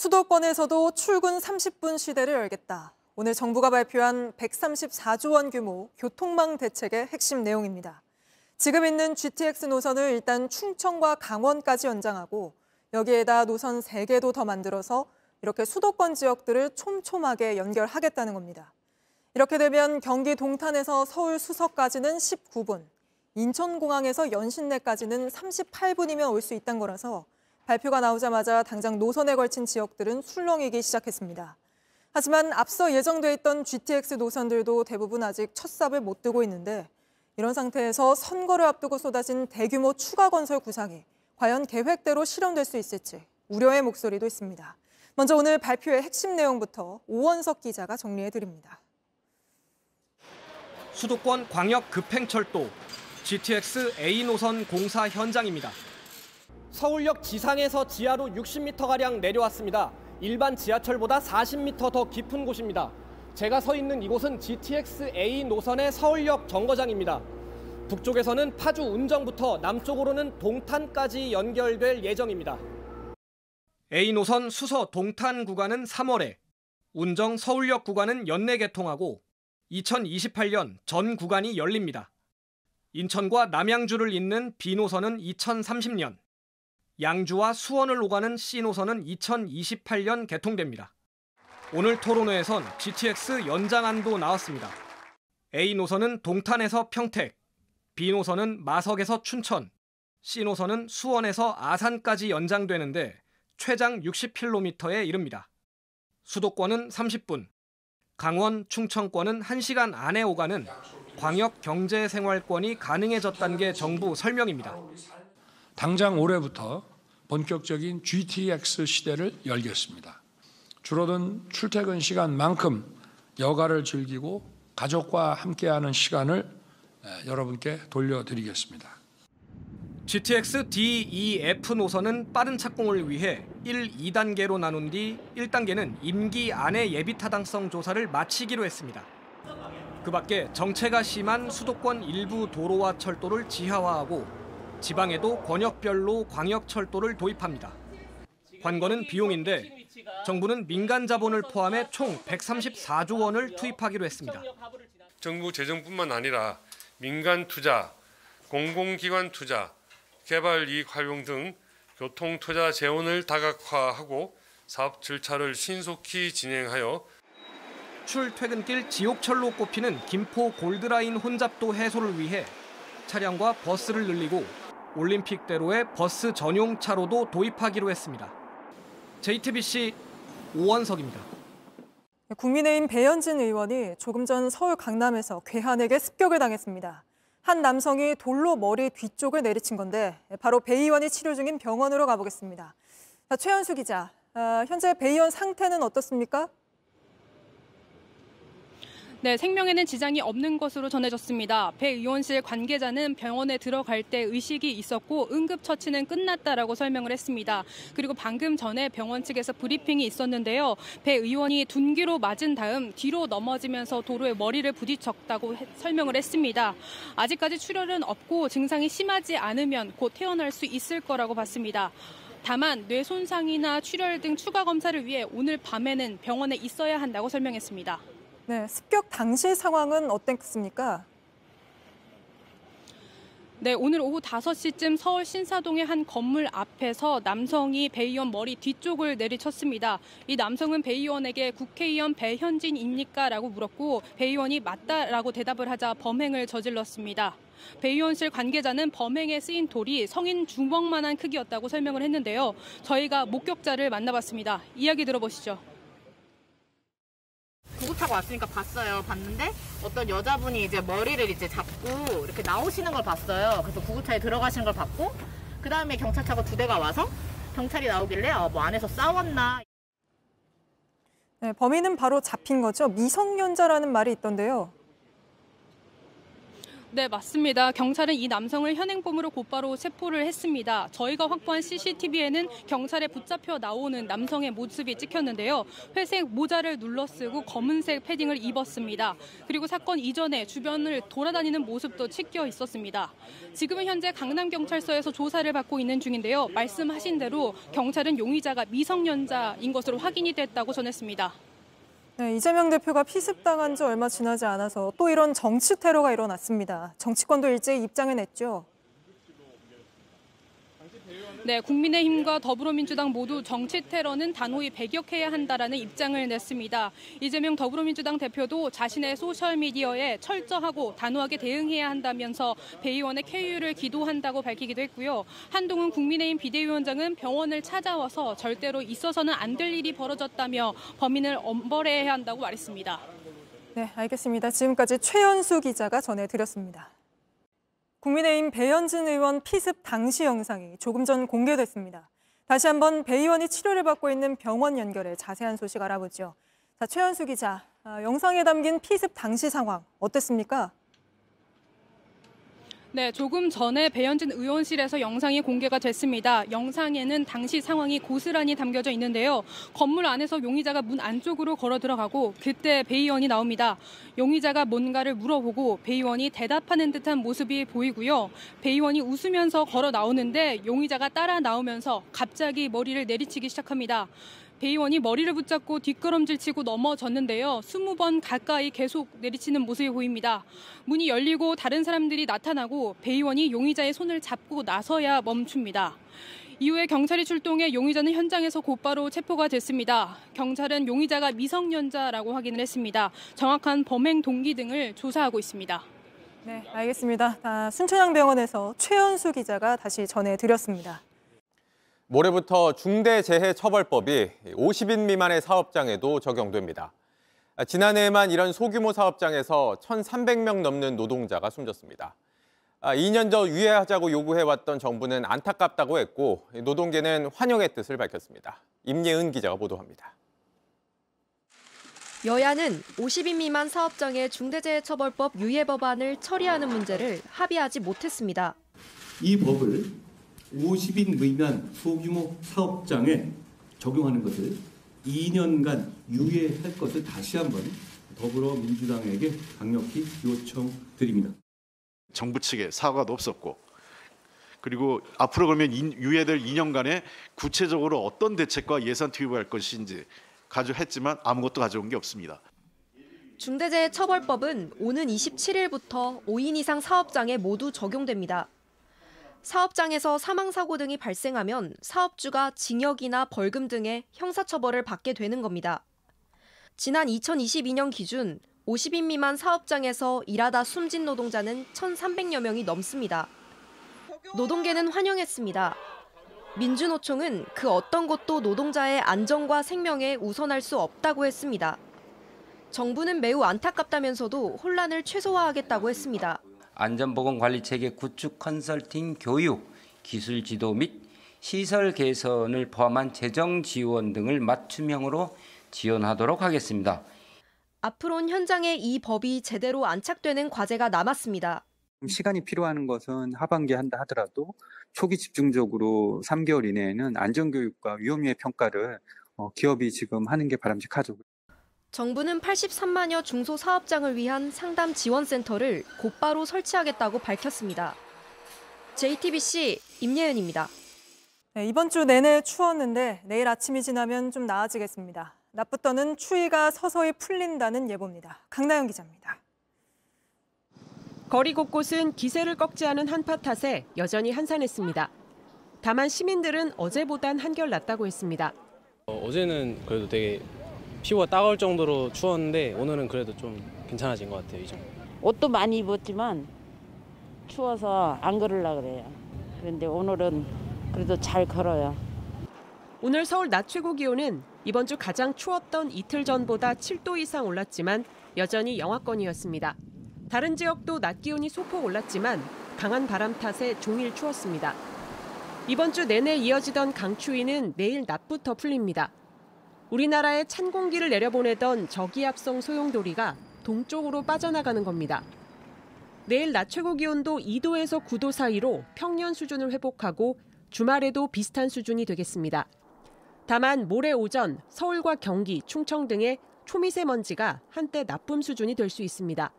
수도권에서도 출근 30분 시대를 열겠다. 오늘 정부가 발표한 134조 원 규모 교통망 대책의 핵심 내용입니다. 지금 있는 GTX 노선을 일단 충청과 강원까지 연장하고 여기에다 노선 3개도 더 만들어서 이렇게 수도권 지역들을 촘촘하게 연결하겠다는 겁니다. 이렇게 되면 경기 동탄에서 서울 수서까지는 19분, 인천공항에서 연신내까지는 38분이면 올 수 있다는 거라서 발표가 나오자마자 당장 노선에 걸친 지역들은 술렁이기 시작했습니다. 하지만 앞서 예정돼 있던 GTX 노선들도 대부분 아직 첫 삽을 못 뜨고 있는데 이런 상태에서 선거를 앞두고 쏟아진 대규모 추가 건설 구상이 과연 계획대로 실현될 수 있을지 우려의 목소리도 있습니다. 먼저 오늘 발표의 핵심 내용부터 오원석 기자가 정리해드립니다. 수도권 광역 급행철도 GTX A 노선 공사 현장입니다. 서울역 지상에서 지하로 60m가량 내려왔습니다. 일반 지하철보다 40m 더 깊은 곳입니다. 제가 서 있는 이곳은 GTX A 노선의 서울역 정거장입니다. 북쪽에서는 파주 운정부터 남쪽으로는 동탄까지 연결될 예정입니다. A 노선 수서 동탄 구간은 3월에, 운정 서울역 구간은 연내 개통하고 2028년 전 구간이 열립니다. 인천과 남양주를 잇는 B 노선은 2030년, 양주와 수원을 오가는 C 노선은 2028년 개통됩니다. 오늘 토론회에선 GTX 연장안도 나왔습니다. A 노선은 동탄에서 평택, B 노선은 마석에서 춘천, C 노선은 수원에서 아산까지 연장되는데 최장 60km에 이릅니다. 수도권은 30분, 강원, 충청권은 1시간 안에 오가는 광역 경제생활권이 가능해졌다는 게 정부 설명입니다. 당장 올해부터 본격적인 GTX 시대를 열겠습니다. 줄어든 출퇴근 시간만큼 여가를 즐기고 가족과 함께하는 시간을 여러분께 돌려드리겠습니다. GTX D, E, F 노선은 빠른 착공을 위해 1, 2단계로 나눈 뒤 1단계는 임기 안에 예비 타당성 조사를 마치기로 했습니다. 그 밖에 정체가 심한 수도권 일부 도로와 철도를 지하화하고 지방에도 권역별로 광역철도를 도입합니다. 관건은 비용인데 정부는 민간 자본을 포함해 총 134조 원을 투입하기로 했습니다. 정부 재정뿐만 아니라 민간 투자, 공공기관 투자, 개발 이익 활용 등 교통 투자 재원을 다각화하고 사업 절차를 신속히 진행하여 출퇴근길 지옥철로 꼽히는 김포 골드라인 혼잡도 해소를 위해 차량과 버스를 늘리고 올림픽대로의 버스 전용 차로도 도입하기로 했습니다. JTBC 오원석입니다. 국민의힘 배현진 의원이 조금 전 서울 강남에서 괴한에게 습격을 당했습니다. 한 남성이 돌로 머리 뒤쪽을 내리친 건데 바로 배 의원이 치료 중인 병원으로 가보겠습니다. 최현수 기자, 현재 배 의원 상태는 어떻습니까? 네, 생명에는 지장이 없는 것으로 전해졌습니다. 배 의원실 관계자는 병원에 들어갈 때 의식이 있었고 응급처치는 끝났다라고 설명을 했습니다. 그리고 방금 전에 병원 측에서 브리핑이 있었는데요. 배 의원이 둔기로 맞은 다음 뒤로 넘어지면서 도로에 머리를 부딪혔다고 설명을 했습니다. 아직까지 출혈은 없고 증상이 심하지 않으면 곧 퇴원할 수 있을 거라고 봤습니다. 다만 뇌 손상이나 출혈 등 추가 검사를 위해 오늘 밤에는 병원에 있어야 한다고 설명했습니다. 네, 습격 당시 상황은 어땠습니까? 네, 오늘 오후 5시쯤 서울 신사동의 한 건물 앞에서 남성이 배 의원 머리 뒤쪽을 내리쳤습니다. 이 남성은 배 의원에게 국회의원 배현진입니까? 라고 물었고 배 의원이 맞다라고 대답을 하자 범행을 저질렀습니다. 배 의원실 관계자는 범행에 쓰인 돌이 성인 주먹만한 크기였다고 설명을 했는데요. 저희가 목격자를 만나봤습니다. 이야기 들어보시죠. 구급차가 왔으니까 봤는데 어떤 여자분이 이제 머리를 이제 잡고 이렇게 나오시는 걸 봤어요. 그래서 구급차에 들어가시는 걸 봤고 그 다음에 경찰차가 2대가 와서 경찰이 나오길래 뭐 안에서 싸웠나. 네, 범인은 바로 잡힌 거죠. 미성년자라는 말이 있던데요. 네, 맞습니다. 경찰은 이 남성을 현행범으로 곧바로 체포를 했습니다. 저희가 확보한 CCTV에는 경찰에 붙잡혀 나오는 남성의 모습이 찍혔는데요. 회색 모자를 눌러쓰고 검은색 패딩을 입었습니다. 그리고 사건 이전에 주변을 돌아다니는 모습도 찍혀 있었습니다. 지금은 현재 강남경찰서에서 조사를 받고 있는 중인데요. 말씀하신 대로 경찰은 용의자가 미성년자인 것으로 확인이 됐다고 전했습니다. 네, 이재명 대표가 피습당한 지 얼마 지나지 않아서 또 이런 정치 테러가 일어났습니다. 정치권도 일제히 입장을 냈죠. 네, 국민의힘과 더불어민주당 모두 정치 테러는 단호히 배격해야 한다라는 입장을 냈습니다. 이재명 더불어민주당 대표도 자신의 소셜미디어에 철저하고 단호하게 대응해야 한다면서 배 의원의 쾌유를 기도한다고 밝히기도 했고요. 한동훈 국민의힘 비대위원장은 병원을 찾아와서 절대로 있어서는 안 될 일이 벌어졌다며 범인을 엄벌해야 한다고 말했습니다. 네, 알겠습니다. 지금까지 최연수 기자가 전해드렸습니다. 국민의힘 배현진 의원 피습 당시 영상이 조금 전 공개됐습니다. 다시 한번 배 의원이 치료를 받고 있는 병원 연결해 자세한 소식 알아보죠. 자, 최연수 기자, 영상에 담긴 피습 당시 상황 어땠습니까? 네, 조금 전에 배현진 의원실에서 영상이 공개가 됐습니다. 영상에는 당시 상황이 고스란히 담겨져 있는데요. 건물 안에서 용의자가 문 안쪽으로 걸어 들어가고 그때 배 의원이 나옵니다. 용의자가 뭔가를 물어보고 배 의원이 대답하는 듯한 모습이 보이고요. 배 의원이 웃으면서 걸어 나오는데 용의자가 따라 나오면서 갑자기 머리를 내리치기 시작합니다. 배 의원이 머리를 붙잡고 뒷걸음질치고 넘어졌는데요. 20번 가까이 계속 내리치는 모습이 보입니다. 문이 열리고 다른 사람들이 나타나고 배 의원이 용의자의 손을 잡고 나서야 멈춥니다. 이후에 경찰이 출동해 용의자는 현장에서 곧바로 체포가 됐습니다. 경찰은 용의자가 미성년자라고 확인을 했습니다. 정확한 범행 동기 등을 조사하고 있습니다. 네, 알겠습니다. 순천향병원에서 최연수 기자가 다시 전해드렸습니다. 모레부터 중대재해처벌법이 50인 미만의 사업장에도 적용됩니다. 지난해에만 이런 소규모 사업장에서 1,300명 넘는 노동자가 숨졌습니다. 2년 전 유예하자고 요구해왔던 정부는 안타깝다고 했고 노동계는 환영의 뜻을 밝혔습니다. 임예은 기자가 보도합니다. 여야는 50인 미만 사업장의 중대재해처벌법 유예 법안을 처리하는 문제를 합의하지 못했습니다. 이 법을 50인 미만 소규모 사업장에 적용하는 것을 2년간 유예할 것을 다시 한번 더불어민주당에게 강력히 요청드립니다. 정부 측에 사과도 없었고 그리고 앞으로 그러면 유예될 2년간에 구체적으로 어떤 대책과 예산 투입할 것인지 가져했지만 아무것도 가져온 게 없습니다. 중대재해처벌법은 오는 27일부터 5인 이상 사업장에 모두 적용됩니다. 사업장에서 사망사고 등이 발생하면 사업주가 징역이나 벌금 등의 형사처벌을 받게 되는 겁니다. 지난 2022년 기준 50인 미만 사업장에서 일하다 숨진 노동자는 1,300여 명이 넘습니다. 노동계는 환영했습니다. 민주노총은 그 어떤 것도 노동자의 안전과 생명에 우선할 수 없다고 했습니다. 정부는 매우 안타깝다면서도 혼란을 최소화하겠다고 했습니다. 안전보건관리체계 구축 컨설팅 교육, 기술 지도 및 시설 개선을 포함한 재정 지원 등을 맞춤형으로 지원하도록 하겠습니다. 앞으로는 현장에 이 법이 제대로 안착되는 과제가 남았습니다. 시간이 필요한 것은 하반기에 한다 하더라도 초기 집중적으로 3개월 이내에는 안전교육과 위험유예 평가를 기업이 지금 하는 게 바람직하죠. 정부는 83만여 중소사업장을 위한 상담 지원센터를 곧바로 설치하겠다고 밝혔습니다. JTBC 임예은입니다. 네, 이번 주 내내 추웠는데 내일 아침이 지나면 좀 나아지겠습니다. 낮부터는 추위가 서서히 풀린다는 예보입니다. 강나영 기자입니다. 거리 곳곳은 기세를 꺾지 않은 한파 탓에 여전히 한산했습니다. 다만 시민들은 어제보단 한결 낫다고 했습니다. 어제는 그래도 되게 피부가 따가울 정도로 추웠는데 오늘은 그래도 좀 괜찮아진 것 같아요. 이제. 옷도 많이 입었지만 추워서 안 걸으려고 그래요. 그런데 오늘은 그래도 잘 걸어요. 오늘 서울 낮 최고 기온은 이번 주 가장 추웠던 이틀 전보다 7도 이상 올랐지만 여전히 영하권이었습니다. 다른 지역도 낮 기온이 소폭 올랐지만 강한 바람 탓에 종일 추웠습니다. 이번 주 내내 이어지던 강추위는 내일 낮부터 풀립니다. 우리나라에 찬 공기를 내려보내던 저기압성 소용돌이가 동쪽으로 빠져나가는 겁니다. 내일 낮 최고 기온도 2도에서 9도 사이로 평년 수준을 회복하고 주말에도 비슷한 수준이 되겠습니다. 다만 모레 오전 서울과 경기, 충청 등의 초미세먼지가 한때 나쁨 수준이 될 수 있습니다.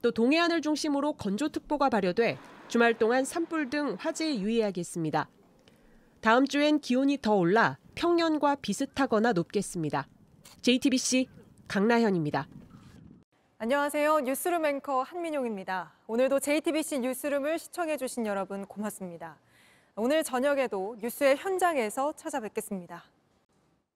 또 동해안을 중심으로 건조특보가 발효돼 주말 동안 산불 등 화재에 유의해야겠습니다. 다음 주엔 기온이 더 올라 평년과 비슷하거나 높겠습니다. JTBC 강나현입니다. 안녕하세요. 뉴스룸 앵커 한민용입니다. 오늘도 JTBC 뉴스룸을 시청해주신 여러분 고맙습니다. 오늘 저녁에도 뉴스의 현장에서 찾아뵙겠습니다.